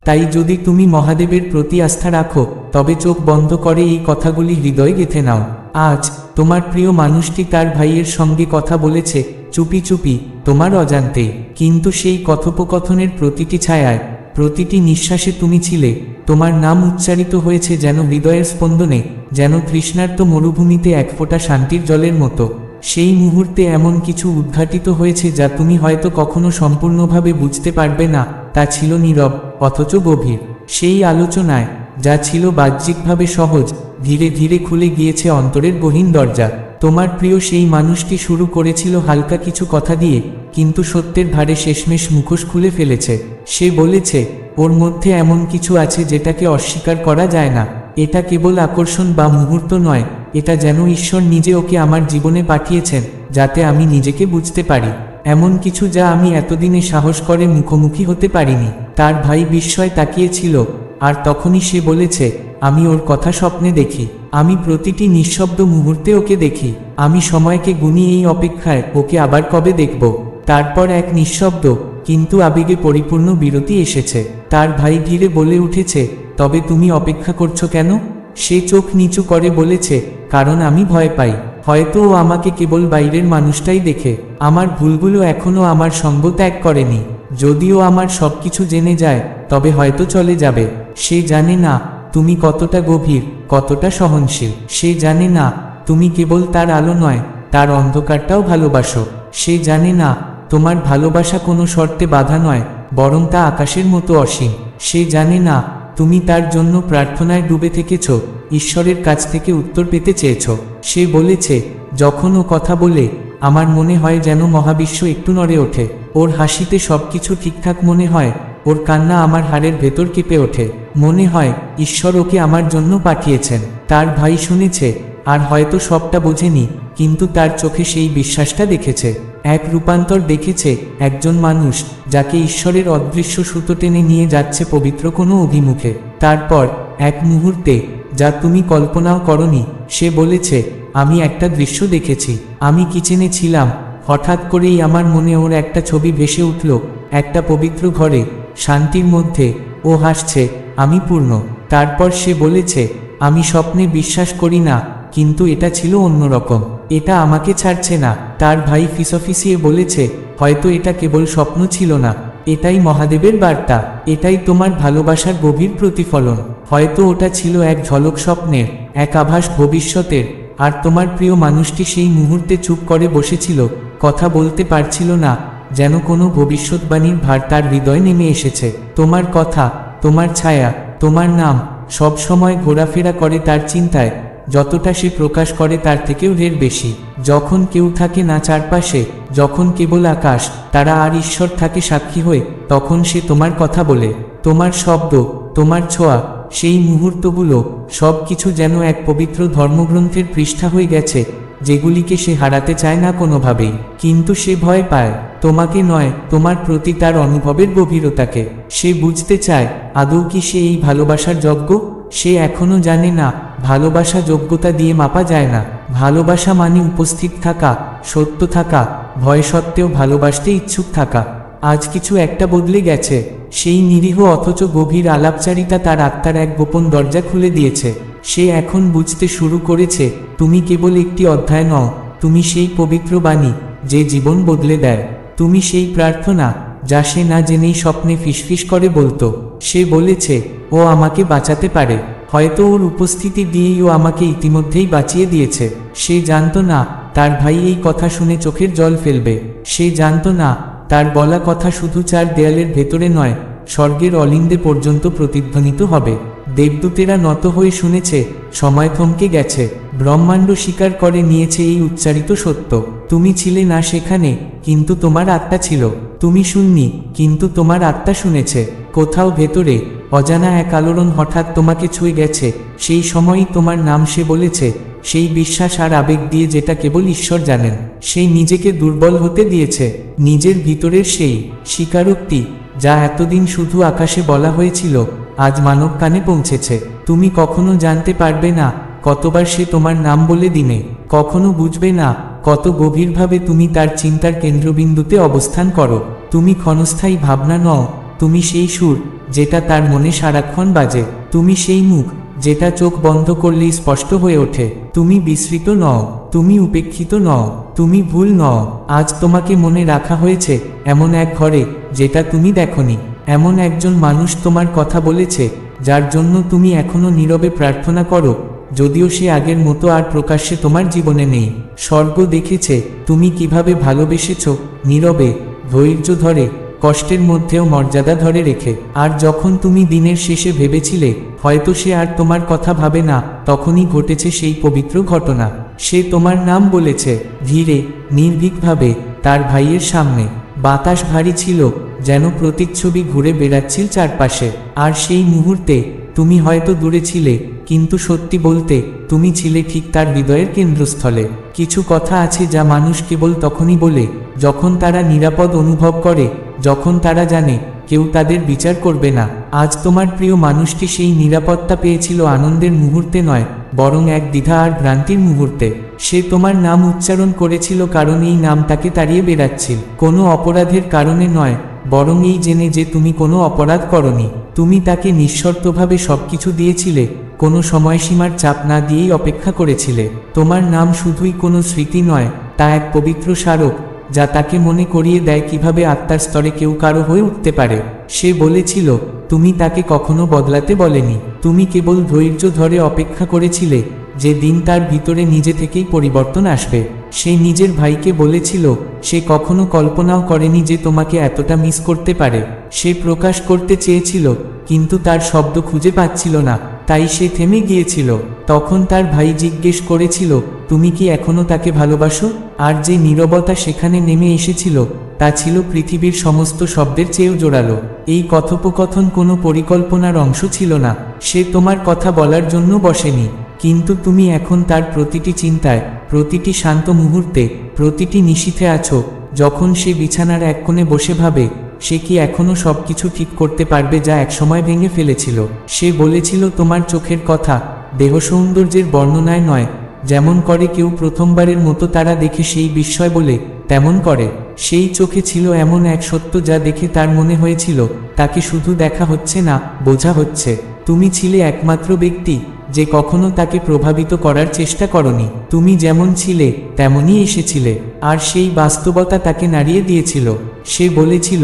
তাই যদি তুমি মহাদেবের প্রতি আস্থা রাখো তবে চোখ বন্ধ করে এই কথাগুলি হৃদয়ে গেঁথে নাও। আজ তোমার প্রিয় মানুষটি তার ভাইয়ের সঙ্গে কথা বলেছে চুপি চুপি, তোমার অজান্তে, কিন্তু সেই কথোপকথনের প্রতিটি ছায়ায়, প্রতিটি নিঃশ্বাসে তুমি ছিলে। তোমার নাম উচ্চারিত হয়েছে যেন হৃদয়ের স্পন্দনে, যেন তৃষ্ণার্ত মরুভূমিতে এক ফোঁটা শান্তির জলের মতো। সেই মুহূর্তে এমন কিছু উদ্ঘাটিত হয়েছে যা তুমি হয়তো কখনো সম্পূর্ণভাবে বুঝতে পারবে না। তা ছিল নীরব অথচ গভীর। সেই আলোচনায়, যা ছিল বাহ্যিকভাবে সহজ, ধীরে ধীরে খুলে গিয়েছে অন্তরের গহীন দরজা। তোমার প্রিয় সেই মানুষটি শুরু করেছিল হালকা কিছু কথা দিয়ে, কিন্তু সত্যের ভারে শেষমেশ মুখোশ খুলে ফেলেছে। সে বলেছে ওর মধ্যে এমন কিছু আছে যেটাকে অস্বীকার করা যায় না। এটা কেবল আকর্ষণ বা মুহূর্ত নয়, এটা যেন ঈশ্বর নিজে ওকে আমার জীবনে পাঠিয়েছেন যাতে আমি নিজেকে বুঝতে পারি। এমন কিছু যা আমি এতদিনে সাহস করে মুখোমুখি হতে পারিনি। তার ভাই বিস্ময় তাকিয়েছিল, আর তখনই সে বলেছে, আমি ওর কথা স্বপ্নে দেখি। আমি প্রতিটি নিঃশব্দ মুহূর্তে ওকে দেখি। আমি সময়কে গুনি এই অপেক্ষায় ওকে আবার কবে দেখব। তারপর এক নিঃশব্দ কিন্তু আবেগে পরিপূর্ণ বিরতি এসেছে। তার ভাই ধীরে বলে উঠেছে, তবে তুমি অপেক্ষা করছো কেন? সে চোখ নিচু করে বলেছে, কারণ আমি ভয় পাই। হয়তো ও আমাকে কেবল বাইরের মানুষটাই দেখে। আমার ভুলগুলো এখনো আমার সঙ্গ ত্যাগ করেনি। যদিও আমার সবকিছু জেনে যায় তবে হয়তো চলে যাবে। সে জানে না তুমি কতটা গভীর, কতটা সহনশীল। সে জানে না তুমি কেবল তার আলো নয়, তার অন্ধকারটাও ভালোবাসো। সে জানে না তোমার ভালোবাসা কোনো শর্তে বাধা নয়, বরং তা আকাশের মতো অসীম। সে জানে না তুমি তার জন্য প্রার্থনায় ডুবে থেকেছ, ঈশ্বরের কাছ থেকে উত্তর পেতে চেয়েছ। সে বলেছে, যখন ও কথা বলে আমার মনে হয় যেন মহাবিশ্ব একটু নড়ে ওঠে। ওর হাসিতে সবকিছু ঠিকঠাক মনে হয়, ওর কান্না আমার হাড়ের ভেতর কেঁপে ওঠে। মনে হয় ঈশ্বর ওকে আমার জন্য পাঠিয়েছেন। তার ভাই শুনেছে, আর হয়তো সবটা বোঝেনি, কিন্তু তার চোখে সেই বিশ্বাসটা দেখেছে। এক রূপান্তর দেখেছে, একজন মানুষ যাকে ঈশ্বরের অদৃশ্য সুতো টেনে নিয়ে যাচ্ছে পবিত্র কোনো অভিমুখে। তারপর এক মুহূর্তে, যা তুমি কল্পনাও করনি, সে বলেছে, আমি একটা দৃশ্য দেখেছি। আমি কিচেনে ছিলাম, হঠাৎ করেই আমার মনে ওর একটা ছবি ভেসে উঠল, একটা পবিত্র ঘরে, শান্তির মধ্যে। ও হাসছে, আমি পূর্ণ। তারপর সে বলেছে, আমি স্বপ্নে বিশ্বাস করি না, কিন্তু এটা ছিল অন্যরকম। এটা আমাকে ছাড়ছে না। তার ভাই ফিসফিসিয়ে বলেছে, হয়তো এটা কেবল স্বপ্ন ছিল না, এটাই মহাদেবের বার্তা। এটাই তোমার ভালোবাসার গভীর প্রতিফলন। হয়তো ওটা ছিল এক ঝলক স্বপ্নের, এক আভাস ভবিষ্যতের। আর তোমার প্রিয় মানুষটি সেই মুহূর্তে চুপ করে বসেছিল, কথা বলতে পারছিল না, যেন কোনো ভবিষ্যৎবাণীর ভার তার হৃদয়ে নেমে এসেছে। তোমার কথা, তোমার ছায়া, তোমার নাম সব সময় ঘোরাফেরা করে তার চিন্তায়, যতটা সে প্রকাশ করে তার থেকেও ঢের বেশি। যখন কেউ থাকে না চারপাশে, যখন কেবল আকাশ, তারা আর ঈশ্বর থাকে সাক্ষী হয়ে, তখন সে তোমার কথা বলে। তোমার শব্দ, তোমার ছোঁয়া, সেই মুহূর্তগুলো সব কিছু যেন এক পবিত্র ধর্মগ্রন্থের পৃষ্ঠা হয়ে গেছে, যেগুলিকে সে হারাতে চায় না কোনোভাবেই। কিন্তু সে ভয় পায়, তোমাকে নয়, তোমার প্রতি তার অনুভবের গভীরতাকে। সে বুঝতে চায়, আদৌ কি সে এই ভালোবাসার যোগ্য? সে এখনো জানে না, ভালোবাসা যোগ্যতা দিয়ে মাপা যায় না। ভালোবাসা মানে উপস্থিত থাকা, সত্য থাকা, ভয় সত্ত্বেও ভালোবাসতে ইচ্ছুক থাকা। আজ কিছু একটা বদলে গেছে। সেই নিরীহ অথচ গভীর আলাপচারিতা তার আত্মার এক গোপন দরজা খুলে দিয়েছে। সে এখন বুঝতে শুরু করেছে, তুমি কেবল একটি অধ্যায় নও, তুমি সেই পবিত্র বাণী যে জীবন বদলে দেয়। তুমি সেই প্রার্থনা যা সে না জেনেই স্বপ্নে ফিসফিস করে বলতো। সে বলেছে, ও আমাকে বাঁচাতে পারে। হয়তো ওর উপস্থিতি দিয়েই ও আমাকে ইতিমধ্যেই বাঁচিয়ে দিয়েছে। সে জানতো না তার ভাই এই কথা শুনে চোখের জল ফেলবে। সে জানতো না তার বলা কথা শুধু চার দেয়ালের ভেতরে নয়, স্বর্গের অলিন্দে পর্যন্ত প্রতিধ্বনিত হবে। দেবদূতেরা নত হয়ে শুনেছে, সময় থমকে গেছে। ব্রহ্মাণ্ড স্বীকার করে নিয়েছে এই উচ্চারিত সত্য। তুমি ছিলে না সেখানে, কিন্তু তোমার আত্মা ছিল। তুমি শুননি, কিন্তু তোমার আত্মা শুনেছে। কোথাও ভেতরে অজানা এক আলোড়ন হঠাৎ তোমাকে ছুঁয়ে গেছে। সেই সময়ই তোমার নাম সে বলেছে, সেই বিশ্বাস আর আবেগ দিয়ে যেটা কেবল ঈশ্বর জানেন। সেই নিজেকে দুর্বল হতে দিয়েছে। নিজের ভিতরের সেই স্বীকারোক্তি যা এতদিন শুধু আকাশে বলা হয়েছিল, আজ মানব কানে পৌঁছেছে। তুমি কখনো জানতে পারবে না কতবার সে তোমার নাম বলে দিনে। কখনো বুঝবে না কত গভীরভাবে তুমি তার চিন্তার কেন্দ্রবিন্দুতে অবস্থান করো। তুমি ক্ষণস্থায়ী ভাবনা নও, তুমি সেই সুর যেটা তার মনে সারাক্ষণ বাজে। তুমি সেই মুখ যেটা চোখ বন্ধ করলেই স্পষ্ট হয়ে ওঠে। তুমি বিস্মৃত নও, তুমি উপেক্ষিত নও, তুমি ভুল নও। আজ তোমাকে মনে রাখা হয়েছে এমন এক ঘরে যেটা তুমি দেখনি। এমন একজন মানুষ তোমার কথা বলেছে যার জন্য তুমি এখনো নীরবে প্রার্থনা করো, যদিও সে আগের মতো আর প্রকাশ্যে তোমার জীবনে নেই। স্বর্গ দেখেছে তুমি কিভাবে ভালোবেসেছ, নীরবে, ধৈর্য ধরে, কষ্টের মধ্যেও মর্যাদা ধরে রেখে। আর যখন তুমি দিনের শেষে ভেবেছিলে হয়তো সে আর তোমার কথা ভাবে না, তখনই ঘটেছে সেই পবিত্র ঘটনা। সে তোমার নাম বলেছে, ধীরে, নির্ভীকভাবে, তার ভাইয়ের সামনে। বাতাস ভারী ছিল, যেন প্রতিচ্ছবি ঘুরে বেড়াচ্ছিল চারপাশে। আর সেই মুহূর্তে তুমি হয়তো দূরে ছিলে, কিন্তু সত্যি বলতে তুমি ছিলে ঠিক তার হৃদয়ের কেন্দ্রস্থলে। কিছু কথা আছে যা মানুষ কেবল তখনই বলে যখন তারা নিরাপদ অনুভব করে, যখন তারা জানে কেউ তাদের বিচার করবে না। আজ তোমার প্রিয় মানুষটি সেই নিরাপত্তা পেয়েছিল আনন্দের মুহূর্তে নয়, বরং এক দ্বিধা আর ভ্রান্তির মুহূর্তে। সে তোমার নাম উচ্চারণ করেছিল কারণ এই নাম তাকে তাড়িয়ে বেড়াচ্ছিল, কোনো অপরাধের কারণে নয়, বরং এই জেনে যে তুমি কোনো অপরাধ করনি। তুমি তাকে নিঃশর্তভাবে সবকিছু দিয়েছিলে, কোনো সময়সীমার চাপ না দিয়েই অপেক্ষা করেছিলে। তোমার নাম শুধুই কোনো স্মৃতি নয়, তা এক পবিত্র স্মারক যা তাকে মনে করিয়ে দেয় কিভাবে আত্মার স্তরে কেউ কারো হয়ে উঠতে পারে। সে বলেছিল তুমি তাকে কখনো বদলাতে বলেনি, তুমি কেবল ধৈর্য ধরে অপেক্ষা করেছিলে যে দিন তার ভিতরে নিজে থেকেই পরিবর্তন আসবে। সে নিজের ভাইকে বলেছিল সে কখনো কল্পনাও করেনি যে তোমাকে এতটা মিস করতে পারে। সে প্রকাশ করতে চেয়েছিল কিন্তু তার শব্দ খুঁজে পাচ্ছিল না, তাই সে থেমে গিয়েছিল। তখন তার ভাই জিজ্ঞেস করেছিল তুমি কি এখনো তাকে ভালোবাসো? আর যে নীরবতা সেখানে নেমে এসেছিল তা ছিল পৃথিবীর সমস্ত শব্দের চেয়েও জোরালো। এই কথোপকথন কোনো পরিকল্পনার অংশ ছিল না, সে তোমার কথা বলার জন্য বসেনি, কিন্তু তুমি এখন তার প্রতিটি চিন্তায়, প্রতিটি শান্ত মুহূর্তে, প্রতিটি নিশীথে আছো। যখন সে বিছানার এক কোণে বসে ভাবে সে কি এখনো সবকিছু ঠিক করতে পারবে যা একসময় ভেঙে ফেলেছিল। সে বলেছিল তোমার চোখের কথা দেহ সৌন্দর্যের বর্ণনায় নয়, যেমন করে কেউ প্রথমবারের মতো তারা দেখে সেই বিস্ময় বলে তেমন করে। সেই চোখে ছিল এমন এক সত্য যা দেখে তার মনে হয়েছিল তাকে শুধু দেখা হচ্ছে না, বোঝা হচ্ছে। তুমি ছিলে একমাত্র ব্যক্তি যে কখনো তাকে প্রভাবিত করার চেষ্টা করনি। তুমি যেমন ছিলে তেমনই এসেছিলে, আর সেই বাস্তবতা তাকে নাড়িয়ে দিয়েছিল। সে বলেছিল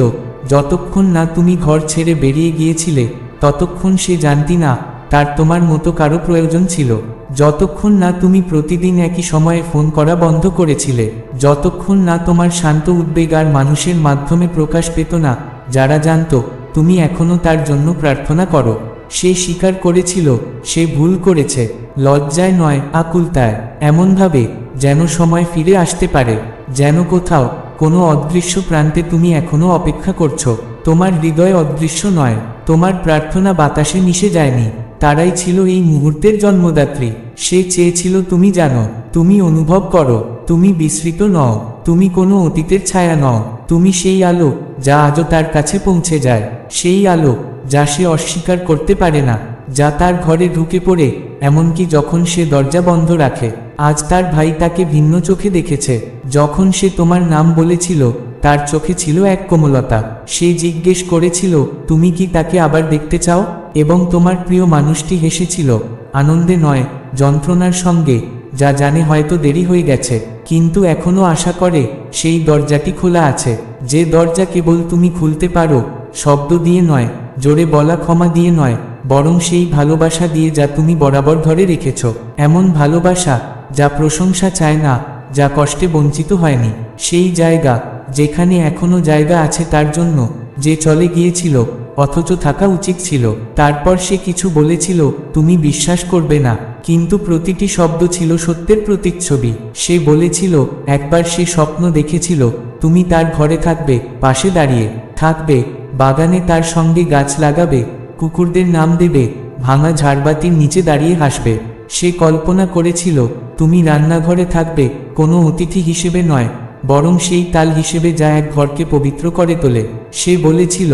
যতক্ষণ না তুমি ঘর ছেড়ে বেরিয়ে গিয়েছিলে ততক্ষণ সে জানতি না তার তোমার মতো কারো প্রয়োজন ছিল। যতক্ষণ না তুমি প্রতিদিন একই সময়ে ফোন করা বন্ধ করেছিলে, যতক্ষণ না তোমার শান্ত উদ্বেগ আর মানুষের মাধ্যমে প্রকাশ পেত না যারা জানতো তুমি এখনো তার জন্য প্রার্থনা করো। সে স্বীকার করেছিল সে ভুল করেছে, লজ্জায় নয়, আকুলতায়, এমনভাবে যেন সময় ফিরে আসতে পারে, যেন কোথাও কোনো অদৃশ্য প্রান্তে তুমি এখনো অপেক্ষা করছো। তোমার হৃদয় অদৃশ্য নয়, তোমার প্রার্থনা বাতাসে মিশে যায়নি, তারাই ছিল এই মুহূর্তের জন্মদাত্রী। সে চেয়েছিল তুমি জানো, তুমি অনুভব করো, তুমি বিস্মৃত নও, তুমি কোনো অতীতের ছায়া নও, তুমি সেই আলো যা আজও তার কাছে পৌঁছে যায়, সেই আলো যা সে অস্বীকার করতে পারে না, যা তার ঘরে ঢুকে পড়ে এমনকি যখন সে দরজা বন্ধ রাখে। আজ তার ভাই তাকে ভিন্ন চোখে দেখেছে। যখন সে তোমার নাম বলেছিল তার চোখে ছিল এক কোমলতা। সে জিজ্ঞেস করেছিল তুমি কি তাকে আবার দেখতে চাও? এবং তোমার প্রিয় মানুষটি হেসেছিল, আনন্দে নয়, যন্ত্রণার সঙ্গে, যা জানে হয়তো দেরি হয়ে গেছে, কিন্তু এখনো আশা করে সেই দরজাটি খোলা আছে, যে দরজা কেবল তুমি খুলতে পারো, শব্দ দিয়ে নয়, জোরে বলা ক্ষমা দিয়ে নয়, বরং সেই ভালোবাসা দিয়ে যা তুমি বরাবর ধরে রেখেছ। এমন ভালোবাসা যা প্রশংসা চায় না, যা কষ্টে বঞ্চিত হয়নি, সেই জায়গা যেখানে এখনো জায়গা আছে তার জন্য যে চলে গিয়েছিল অথচ থাকা উচিত ছিল। তারপর সে কিছু বলেছিল তুমি বিশ্বাস করবে না, কিন্তু প্রতিটি শব্দ ছিল সত্যের প্রতিচ্ছবি। সে বলেছিল একবার সে স্বপ্ন দেখেছিল তুমি তার ঘরে থাকবে, পাশে দাঁড়িয়ে থাকবে, বাগানে তার সঙ্গে গাছ লাগাবে, কুকুরদের নাম দেবে, ভাঙা ঝাড়বাতির নিচে দাঁড়িয়ে হাসবে। সে কল্পনা করেছিল তুমি রান্নাঘরে থাকবে, কোনো অতিথি হিসেবে নয়, বরং সেই তাল হিসেবে যা এক ঘরকে পবিত্র করে তোলে। সে বলেছিল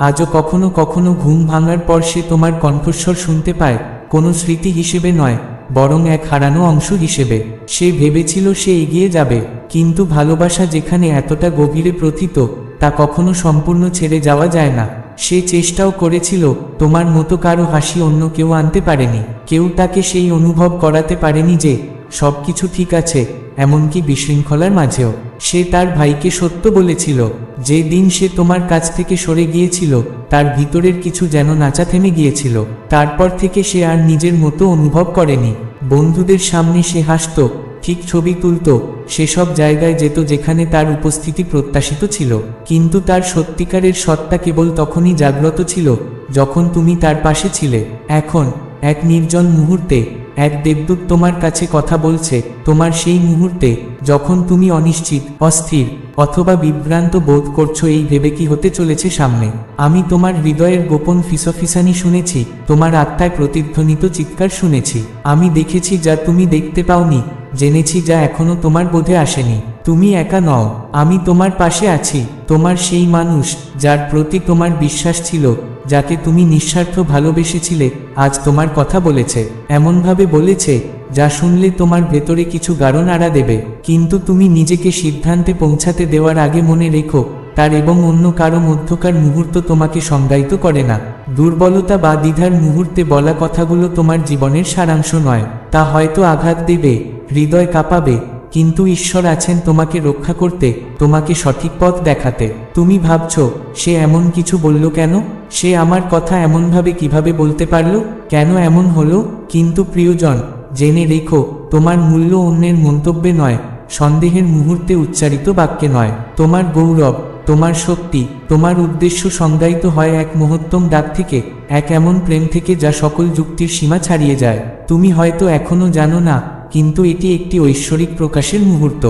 আজও কখনো কখনো ঘুম ভাঙার পর সে তোমার কণ্ঠস্বর শুনতে পায়, কোনো স্মৃতি হিসেবে নয়, বরং এক হারানো অংশ হিসেবে। সে ভেবেছিল সে এগিয়ে যাবে, কিন্তু ভালোবাসা যেখানে এতটা গভীরে প্রথিত তা কখনো সম্পূর্ণ ছেড়ে যাওয়া যায় না। সে চেষ্টাও করেছিল, তোমার মতো কারো হাসি অন্য কেউ আনতে পারেনি। কেউ তাকে সেই অনুভব করাতে পারেনি যে সবকিছু ঠিক আছে, এমনকি বিশৃঙ্খলার মাঝেও। সে তার ভাইকে সত্য বলেছিল। যে দিন সে তোমার কাছ থেকে সরে গিয়েছিল, তার ভিতরের কিছু যেন নাচা থেমে গিয়েছিল। তারপর থেকে সে আর নিজের মতো অনুভব করেনি। বন্ধুদের সামনে সে হাসত, ঠিক ছবি তুলত, সেসব জায়গায় যেত যেখানে তার উপস্থিতি প্রত্যাশিত ছিল। কিন্তু তার সত্যিকারের সত্তা কেবল তখনই জাগ্রত ছিল যখন তুমি তার পাশে ছিলে। এখন এক নির্জন মুহূর্তে এক দেবদূত তোমার কাছে কথা বলছে, তোমার সেই মুহূর্তে যখন তুমি অনিশ্চিত, অস্থির অথবা বিভ্রান্ত বোধ করছো এই ভেবে কি হতে চলেছে সামনে। আমি তোমার হৃদয়ের গোপন ফিসফিসানি শুনেছি, তোমার আত্মায় প্রতিধ্বনিত চিৎকার শুনেছি। আমি দেখেছি যা তুমি দেখতে পাওনি, জেনেছি যা এখনো তোমার বোধে আসেনি। তুমি একা নও, আমি তোমার পাশে আছি। তোমার সেই মানুষ যার প্রতি তোমার বিশ্বাস ছিল, যাকে তুমি নিঃস্বার্থ ভালোবেসেছিলে, আজ তোমার কথা বলেছে। এমনভাবে বলেছে যা শুনলে তোমার ভেতরে কিছু গাঢ় নাড়া দেবে। কিন্তু তুমি নিজেকে সিদ্ধান্তে পৌঁছাতে দেওয়ার আগে মনে রেখো, তার এবং অন্য কারো মধ্যকার মুহূর্ত তোমাকে সংজ্ঞায়িত করে না। দুর্বলতা বা দ্বিধার মুহূর্তে বলা কথাগুলো তোমার জীবনের সারাংশ নয়। তা হয়তো আঘাত দেবে, হৃদয় কাঁপাবে, কিন্তু ঈশ্বর আছেন তোমাকে রক্ষা করতে, তোমাকে সঠিক পথ দেখাতে। তুমি ভাবছো সে এমন কিছু বলল কেন, সে আমার কথা এমনভাবে কিভাবে বলতে পারল, কেন এমন হলো? কিন্তু প্রিয়জন, জেনে রেখো, তোমার মূল্য অন্যের মন্তব্যে নয়, সন্দেহের মুহূর্তে উচ্চারিত বাক্যে নয়। তোমার গৌরব, তোমার শক্তি, তোমার উদ্দেশ্য সংজ্ঞায়িত হয় এক মহত্তম ডাক থেকে, এক এমন প্রেম থেকে যা সকল যুক্তির সীমা ছাড়িয়ে যায়। তুমি হয়তো এখনো জানো না, কিন্তু এটি একটি ঐশ্বরিক প্রকাশের মুহূর্ত।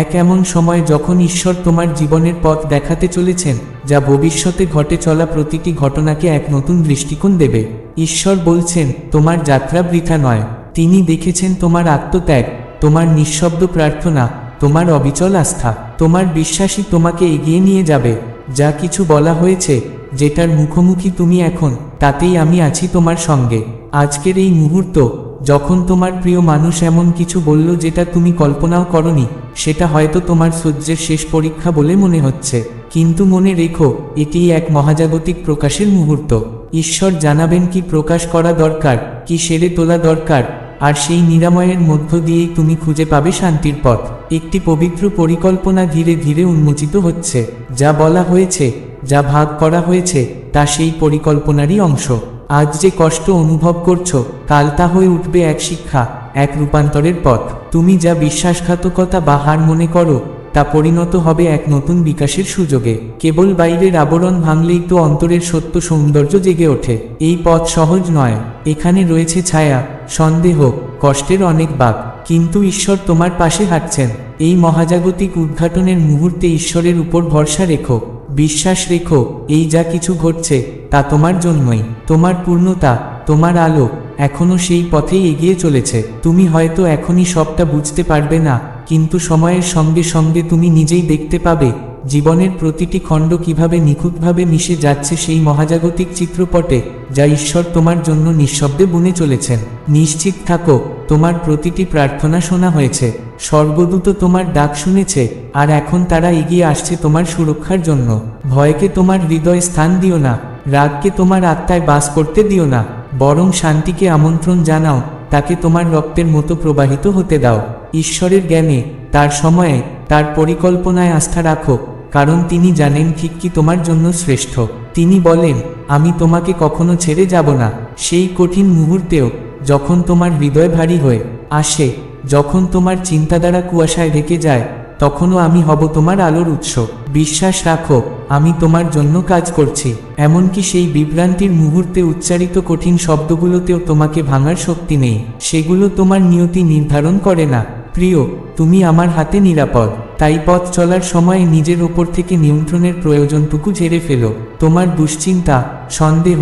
এক এমন সময় যখন ঈশ্বর তোমার জীবনের পথ দেখাতে চলেছেন, যা ভবিষ্যতে ঘটে চলা প্রতিটি ঘটনাকে এক নতুন দৃষ্টিকোণ দেবে। ঈশ্বর বলছেন, তোমার যাত্রা বৃথা নয়। তিনি দেখেছেন তোমার আত্মত্যাগ, তোমার নিঃশব্দ প্রার্থনা, তোমার অবিচল আস্থা। তোমার বিশ্বাসই তোমাকে এগিয়ে নিয়ে যাবে। যা কিছু বলা হয়েছে, যেটার মুখোমুখি তুমি এখন, তাতেই আমি আছি তোমার সঙ্গে। আজকের এই মুহূর্ত, যখন তোমার প্রিয় মানুষ এমন কিছু বলল যেটা তুমি কল্পনাও করনি, সেটা হয়তো তোমার সহ্যের শেষ পরীক্ষা বলে মনে হচ্ছে। কিন্তু মনে রেখো, এটিই এক মহাজাগতিক প্রকাশের মুহূর্ত। ঈশ্বর জানাবেন কি প্রকাশ করা দরকার, কি সেরে তোলা দরকার, আর সেই নিরাময়ের মধ্য দিয়েই তুমি খুঁজে পাবে শান্তির পথ। একটি পবিত্র পরিকল্পনা ধীরে ধীরে উন্মোচিত হচ্ছে। যা বলা হয়েছে, যা ভাগ করা হয়েছে, তা সেই পরিকল্পনারই অংশ। আজ যে কষ্ট অনুভব করছো, কাল তা হয়ে উঠবে এক শিক্ষা, এক রূপান্তরের পথ। তুমি যা বিশ্বাসঘাতকতা বা হার মনে করো, তা পরিণত হবে এক নতুন বিকাশের সুযোগে। কেবল বাইরের আবরণ ভাঙলেই তো অন্তরের সত্য সৌন্দর্য জেগে ওঠে। এই পথ সহজ নয়, এখানে রয়েছে ছায়া, সন্দেহ, কষ্টের অনেক বাঁক, কিন্তু ঈশ্বর তোমার পাশে হাঁটছেন। এই মহাজাগতিক উদ্ঘাটনের মুহূর্তে ঈশ্বরের উপর ভরসা রেখো, বিশ্বাস রেখো, এই যা কিছু ঘটছে তা তোমার জন্যই। তোমার পূর্ণতা, তোমার আলো এখনো সেই পথেই এগিয়ে চলেছে। তুমি হয়তো এখনই সবটা বুঝতে পারবে না, কিন্তু সময়ের সঙ্গে সঙ্গে তুমি নিজেই দেখতে পাবে জীবনের প্রতিটি খণ্ড কিভাবে নিখুঁতভাবে মিশে যাচ্ছে সেই মহাজাগতিক চিত্রপটে, যা ঈশ্বর তোমার জন্য নিঃশব্দে বুনে চলেছেন। নিশ্চিত থাকো, তোমার প্রতিটি প্রার্থনা শোনা হয়েছে। স্বর্গদূত তোমার ডাক শুনেছে, আর এখন তারা এগিয়ে আসছে তোমার সুরক্ষার জন্য। ভয়কে তোমার হৃদয়ে স্থান দিও না, রাগকে তোমার আত্মায় বাস করতে দিও না, বরং শান্তিকে আমন্ত্রণ জানাও, তাকে তোমার রক্তের মতো প্রবাহিত হতে দাও। ঈশ্বরের জ্ঞানে, তার সময়ে, তার পরিকল্পনায় আস্থা রাখো, কারণ তিনি জানেন ঠিক কি তোমার জন্য শ্রেষ্ঠ। তিনি বলেন, আমি তোমাকে কখনো ছেড়ে যাব না। সেই কঠিন মুহূর্তেও, যখন তোমার হৃদয় ভারী হয়ে আসে, যখন তোমার চিন্তাধারা কুয়াশায় ঢেকে যায়, তখনও আমি হব তোমার আলোর উৎস। বিশ্বাস রাখো, আমি তোমার জন্য কাজ করছি। এমনকি সেই বিভ্রান্তির মুহূর্তে উচ্চারিত কঠিন শব্দগুলোতেও তোমাকে ভাঙার শক্তি নেই। সেগুলো তোমার নিয়তি নির্ধারণ করে না। প্রিয়, তুমি আমার হাতে নিরাপদ। তাই পথ চলার সময় নিজের ওপর থেকে নিয়ন্ত্রণের প্রয়োজনটুকু ঝেড়ে ফেলো। তোমার দুশ্চিন্তা, সন্দেহ,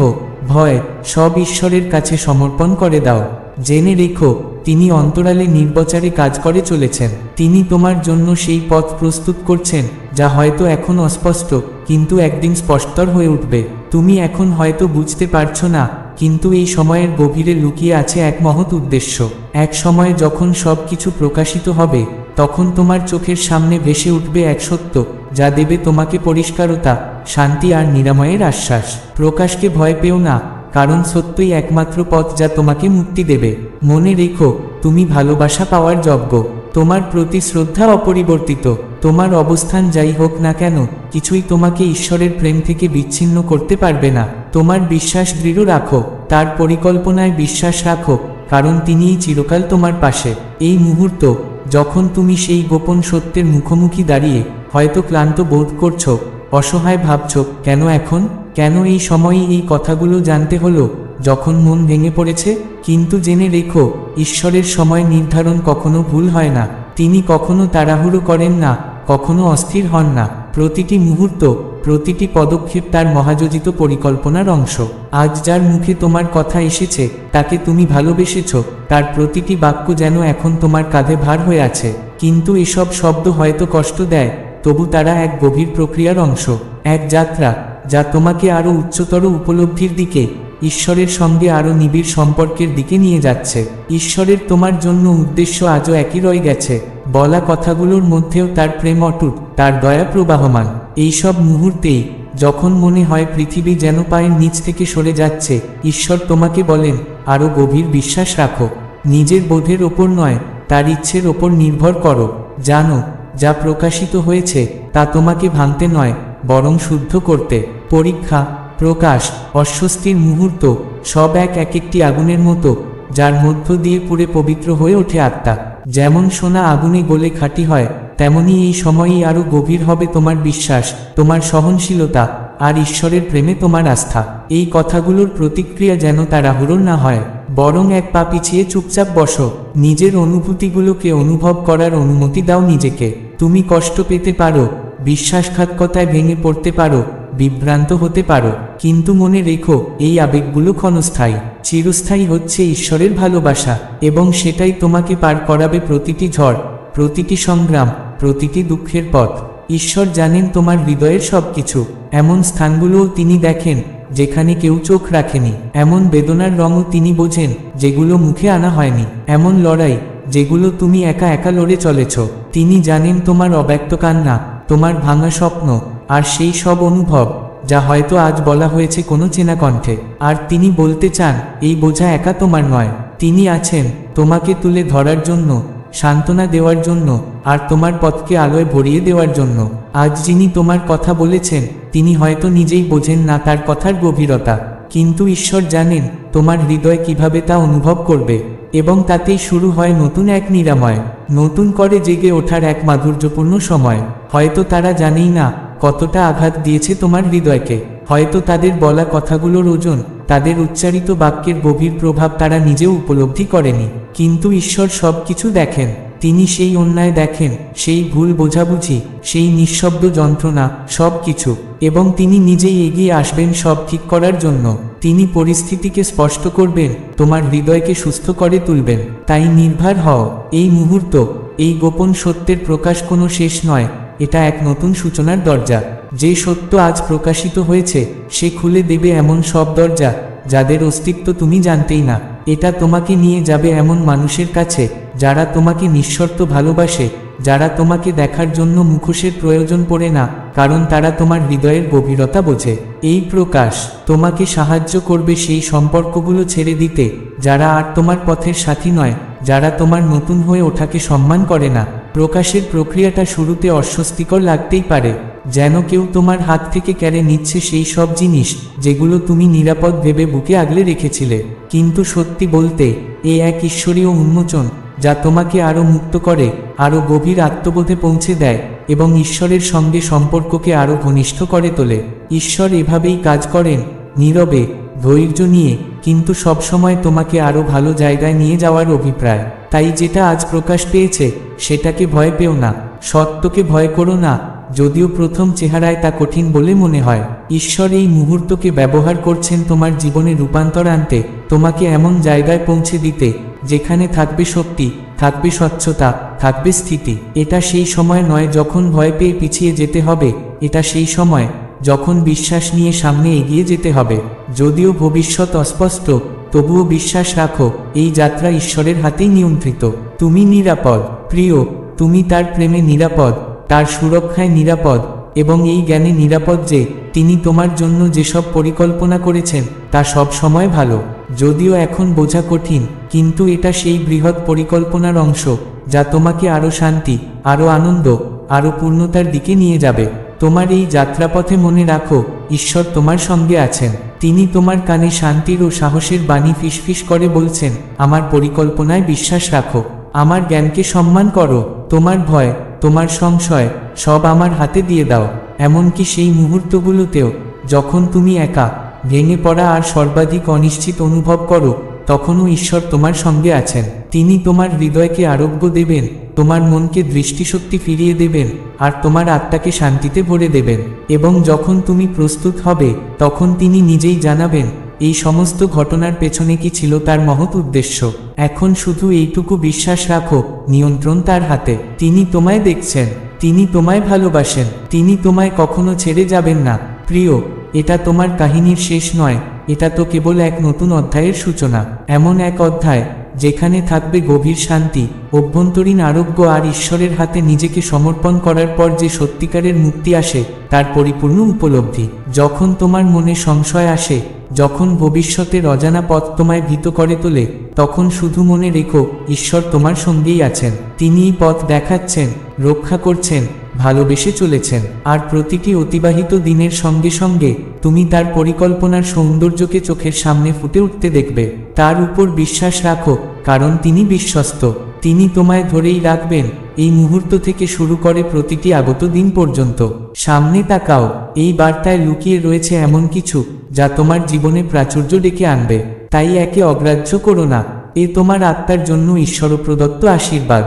ভয় সব ঈশ্বরের কাছে সমর্পণ করে দাও। জেনে রেখো, তিনি অন্তরালে নির্বিচারে কাজ করে চলেছেন। তিনি তোমার জন্য সেই পথ প্রস্তুত করছেন, যা হয়তো এখন অস্পষ্ট, কিন্তু একদিন স্পষ্টতর হয়ে উঠবে। তুমি এখন হয়তো বুঝতে পারছো না, কিন্তু এই সময়ের গভীরে লুকিয়ে আছে এক মহৎ উদ্দেশ্য। এক সময় যখন সব কিছু প্রকাশিত হবে, তখন তোমার চোখের সামনে ভেসে উঠবে এক সত্য, যা দেবে তোমাকে পরিষ্কারতা, শান্তি আর নিরাময়ের আশ্বাস। প্রকাশকে ভয় পেও না, কারণ সত্যই একমাত্র পথ যা তোমাকে মুক্তি দেবে। মনে রেখো, তুমি ভালোবাসা পাওয়ার যোগ্য। তোমার প্রতি শ্রদ্ধা অপরিবর্তিত। তোমার অবস্থান যাই হোক না কেন, কিছুই তোমাকে ঈশ্বরের প্রেম থেকে বিচ্ছিন্ন করতে পারবে না। তোমার বিশ্বাস দৃঢ় রাখো, তার পরিকল্পনায় বিশ্বাস রাখো, কারণ তিনিই চিরকাল তোমার পাশে। এই মুহূর্ত, যখন তুমি সেই গোপন সত্যের মুখোমুখি দাঁড়িয়ে হয়তো ক্লান্ত বোধ করছো, অসহায় ভাবছ, কেন এখন, কেন এই সময়ই এই কথাগুলো জানতে হলো, যখন মন ভেঙে পড়েছে? কিন্তু জেনে রেখো, ঈশ্বরের সময় নির্ধারণ কখনো ভুল হয় না। তিনি কখনো তাড়াহুড়ো করেন না, কখনো অস্থির হন না। প্রতিটি মুহূর্ত, প্রতিটি পদক্ষেপ তার মহাযোজিত পরিকল্পনার অংশ। আজ যার মুখে তোমার কথা এসেছে, তাকে তুমি ভালোবেসেছ, তার প্রতিটি বাক্য যেন এখন তোমার কাঁধে ভার হয়ে আছে। কিন্তু এসব শব্দ হয়তো কষ্ট দেয়, তবু তারা এক গভীর প্রক্রিয়ার অংশ, এক যাত্রা যা তোমাকে আরও উচ্চতর উপলব্ধির দিকে, ঈশ্বরের সঙ্গে আরও নিবিড় সম্পর্কের দিকে নিয়ে যাচ্ছে। ঈশ্বরের তোমার জন্য উদ্দেশ্য আজও একই রয়ে গেছে। বলা কথাগুলোর মধ্যেও তার প্রেম অটুট, তার দয়া প্রবাহমান। এইসব মুহূর্তেই, যখন মনে হয় পৃথিবী যেন পায়ের নিচ থেকে সরে যাচ্ছে, ঈশ্বর তোমাকে বলেন, আরও গভীর বিশ্বাস রাখো। নিজের বোধের ওপর নয়, তার ইচ্ছের ওপর নির্ভর করো। জানো, যা প্রকাশিত হয়েছে তা তোমাকে ভাঙতে নয়, বরং শুদ্ধ করতে। পরীক্ষা, প্রকাশ, অস্বস্তির মুহূর্ত, সব এক একটি আগুনের মতো, যার মধ্য দিয়ে পুরে পবিত্র হয়ে ওঠে আত্মা। যেমন সোনা আগুনে গলে খাঁটি হয়, তেমনি এই সময়ই আরও গভীর হবে তোমার বিশ্বাস, তোমার সহনশীলতা, আর ঈশ্বরের প্রেমে তোমার আস্থা। এই কথাগুলোর প্রতিক্রিয়া যেন তাড়াহুড়ো না হয়, বরং এক পা পিছিয়ে চুপচাপ বসো। নিজের অনুভূতিগুলোকে অনুভব করার অনুমতি দাও নিজেকে। তুমি কষ্ট পেতে পারো, বিশ্বাসঘাতকতায় ভেঙে পড়তে পারো, বিভ্রান্ত হতে পারো, কিন্তু মনে রেখো, এই আবেগগুলো ক্ষণস্থায়ী। চিরস্থায়ী হচ্ছে ঈশ্বরের ভালোবাসা, এবং সেটাই তোমাকে পার করাবে প্রতিটি ঝড়, প্রতিটি সংগ্রাম, প্রতিটি দুঃখের পথ। ঈশ্বর জানেন তোমার হৃদয়ের সবকিছু। এমন স্থানগুলোও তিনি দেখেন যেখানে কেউ চোখ রাখেনি। এমন বেদনার রঙও তিনি বোঝেন যেগুলো মুখে আনা হয়নি। এমন লড়াই যেগুলো তুমি একা একা লড়ে চলেছ। তিনি জানেন তোমার অব্যক্ত কান্না, তোমার ভাঙা স্বপ্ন, আর সেই সব অনুভব যা হয়তো আজ বলা হয়েছে কোনো চেনা কণ্ঠে। আর তিনি বলতে চান, এই বোঝা একা তোমার নয়। তিনি আছেন তোমাকে তুলে ধরার জন্য, সান্ত্বনা দেওয়ার জন্য, আর তোমার পথকে আলোয় ভরিয়ে দেওয়ার জন্য। আজ যিনি তোমার কথা বলেছেন, তিনি হয়তো নিজেই বোঝেন না তার কথার গভীরতা, কিন্তু ঈশ্বর জানেন তোমার হৃদয় কিভাবে তা অনুভব করবে। এবং তাতেই শুরু হয় নতুন এক নিরাময়, নতুন করে জেগে ওঠার এক মাধুর্যপূর্ণ সময়। হয়তো তারা জানেই না কতটা আঘাত দিয়েছে তোমার হৃদয়কে। হয়তো তাদের বলা কথাগুলোর ওজন, তাদের উচ্চারিত বাক্যের গভীর প্রভাব তারা নিজেও উপলব্ধি করেনি। কিন্তু ঈশ্বর সব কিছু দেখেন। তিনি সেই অন্যায় দেখেন, সেই ভুল বোঝাবুঝি, সেই নিঃশব্দ যন্ত্রণা, সব কিছু। এবং তিনি নিজেই এগিয়ে আসবেন সব ঠিক করার জন্য। তিনি পরিস্থিতিকে স্পষ্ট করবেন, তোমার হৃদয়কে সুস্থ করে তুলবেন। তাই নির্ভর হও, এই মুহূর্ত, এই গোপন সত্যের প্রকাশ কোনো শেষ নয়, এটা এক নতুন সূচনার দরজা। যে সত্য আজ প্রকাশিত হয়েছে, সে খুলে দেবে এমন সব দরজা যাদের অস্তিত্ব তুমি জানতেই না। এটা তোমাকে নিয়ে যাবে এমন মানুষের কাছে যারা তোমাকে নিঃশর্ত ভালোবাসে, যারা তোমাকে দেখার জন্য মুখোশের প্রয়োজন পড়ে না, কারণ তারা তোমার হৃদয়ের গভীরতা বোঝে। এই প্রকাশ তোমাকে সাহায্য করবে সেই সম্পর্কগুলো ছেড়ে দিতে যারা আর তোমার পথের সাথী নয়, যারা তোমার নতুন হয়ে ওঠাকে সম্মান করে না। প্রকাশের প্রক্রিয়াটা শুরুতে অস্বস্তিকর লাগতেই পারে, যেন কেউ তোমার হাত থেকে কেড়ে নিচ্ছে সেই সব জিনিস যেগুলো তুমি নিরাপদ ভেবে বুকে আগলে রেখেছিলে। কিন্তু সত্যি বলতে, এ এক ঈশ্বরীয় উন্মোচন যা তোমাকে আরও মুক্ত করে, আরও গভীর আত্মবোধে পৌঁছে দেয়, এবং ঈশ্বরের সঙ্গে সম্পর্ককে আরও ঘনিষ্ঠ করে তোলে। ঈশ্বর এভাবেই কাজ করেন, নীরবে, ধৈর্য নিয়ে, কিন্তু সবসময় তোমাকে আরও ভালো জায়গায় নিয়ে যাওয়ার অভিপ্রায়। তাই যেটা আজ প্রকাশ পেয়েছে, সেটাকে ভয় পেও না, সত্যকে ভয় করো না, যদিও প্রথম চেহারায় তা কঠিন বলে মনে হয়। ঈশ্বর এই মুহূর্তকে ব্যবহার করছেন তোমার জীবনে রূপান্তর আনতে, তোমাকে এমন জায়গায় পৌঁছে দিতে যেখানে থাকবে শক্তি, থাকবে স্বচ্ছতা, থাকবে স্থিতি। এটা সেই সময় নয় যখন ভয় পেয়ে পিছিয়ে যেতে হবে, এটা সেই সময় যখন বিশ্বাস নিয়ে সামনে এগিয়ে যেতে হবে। যদিও ভবিষ্যৎ অস্পষ্ট, তবুও বিশ্বাস রাখো, এই যাত্রা ঈশ্বরের হাতেই নিয়ন্ত্রিত। তুমি নিরাপদ, প্রিয়, তুমি তার প্রেমে নিরাপদ, তার সুরক্ষায় নিরাপদ, এবং এই জ্ঞানে নিরাপদ যে তিনি তোমার জন্য যেসব পরিকল্পনা করেছেন তা সব সময় ভালো। যদিও এখন বোঝা কঠিন, কিন্তু এটা সেই বৃহৎ পরিকল্পনার অংশ যা তোমাকে আরও শান্তি, আরও আনন্দ, আরও পূর্ণতার দিকে নিয়ে যাবে। তোমার এই যাত্রাপথে মনে রাখো, ঈশ্বর তোমার সঙ্গে আছেন। তিনি তোমার কানে শান্তির ও সাহসের বাণী ফিসফিস করে বলছেন, আমার পরিকল্পনায় বিশ্বাস রাখো, আমার জ্ঞানকে সম্মান করো, তোমার ভয়, তোমার সংশয় সব আমার হাতে দিয়ে দাও। এমনকি সেই মুহূর্তগুলোতেও যখন তুমি একা, ভেঙে পড়া আর সর্বাধিক অনিশ্চিত অনুভব করো, তখনও ঈশ্বর তোমার সঙ্গে আছেন। তিনি তোমার হৃদয়কে আরোগ্য দেবেন, তোমার মনকে দৃষ্টিশক্তি ফিরিয়ে দেবেন, আর তোমার আত্মাকে শান্তিতে ভরে দেবেন। এবং যখন তুমি প্রস্তুত হবে, তখন তিনি নিজেই জানাবেন এই সমস্ত ঘটনার পেছনে কি ছিল তার মহৎ উদ্দেশ্য। এখন শুধু এইটুকু বিশ্বাস রাখো, নিয়ন্ত্রণ তার হাতে। তিনি তোমায় দেখছেন, তিনি তোমায় ভালোবাসেন, তিনি তোমায় কখনো ছেড়ে যাবেন না। প্রিয়, এটা তোমার কাহিনীর শেষ নয়, এটা তো কেবল এক নতুন অধ্যায়ের সূচনা। এমন এক অধ্যায় যেখানে থাকবে গভীর শান্তি, অভ্যন্তরীণ আরোগ্য আর ঈশ্বরের হাতে নিজেকে সমর্পণ করার পর যে সত্যিকারের মুক্তি আসে তার পরিপূর্ণ উপলব্ধি। যখন তোমার মনে সংশয় আসে, যখন ভবিষ্যতের অজানা পথ তোমায় ভীত করে তোলে, তখন শুধু মনে রেখো, ঈশ্বর তোমার সঙ্গেই আছেন। তিনিই পথ দেখাচ্ছেন, রক্ষা করছেন, ভালোবেসে চলেছেন। আর প্রতিটি অতিবাহিত দিনের সঙ্গে সঙ্গে তুমি তার পরিকল্পনার সৌন্দর্যকে চোখের সামনে ফুটে উঠতে দেখবে। তার উপর বিশ্বাস রাখো, কারণ তিনি বিশ্বস্ত। তিনি তোমায় ধরেই রাখবেন, এই মুহূর্ত থেকে শুরু করে প্রতিটি আগত দিন পর্যন্ত। সামনে তাকাও, এই বার্তায় লুকিয়ে রয়েছে এমন কিছু যা তোমার জীবনে প্রাচুর্য ডেকে আনবে। তাই একে অগ্রাহ্য করো না, এ তোমার আত্মার জন্য ঈশ্বর প্রদত্ত আশীর্বাদ।